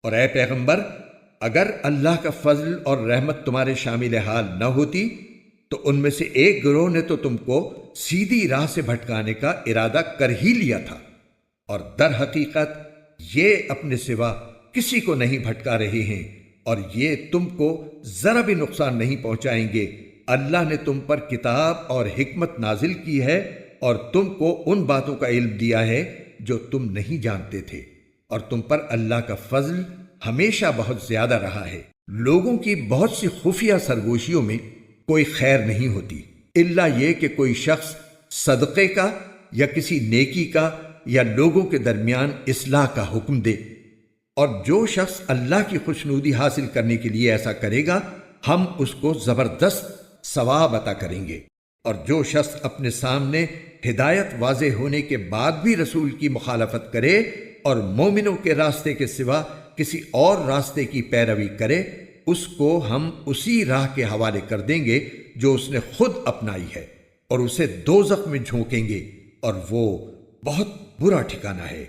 اور اے پیغمبر، اگر اللہ کا فضل اور رحمت تمہارے شامل حال نہ ہوتی تو ان میں سے ایک گروہ نے تو تم کو سیدھی راہ سے بھٹکانے کا ارادہ کر ہی لیا تھا، اور در حقیقت یہ اپنے سوا کسی کو نہیں بھٹکا رہے ہیں، اور یہ تم کو ذرا بھی نقصان نہیں پہنچائیں گے۔ اللہ نے تم پر کتاب اور حکمت نازل کی ہے، اور تم کو ان باتوں کا علم دیا ہے جو تم نہیں جانتے تھے، اور تم پر اللہ کا فضل ہمیشہ بہت زیادہ رہا ہے۔ لوگوں کی بہت سی خفیہ سرگوشیوں میں کوئی خیر نہیں ہوتی، الا یہ کہ کوئی شخص صدقے کا یا کسی نیکی کا یا لوگوں کے درمیان اصلاح کا حکم دے، اور جو شخص اللہ کی خوشنودی حاصل کرنے کے لیے ایسا کرے گا ہم اس کو زبردست ثواب عطا کریں گے۔ اور جو شخص اپنے سامنے ہدایت واضح ہونے کے بعد بھی رسول کی مخالفت کرے اور مومنوں کے راستے کے سوا کسی اور راستے کی پیروی کرے، اس کو ہم اسی راہ کے حوالے کر دیں گے جو اس نے خود اپنائی ہے، اور اسے دوزخ میں جھونکیں گے، اور وہ بہت برا ٹھکانہ ہے۔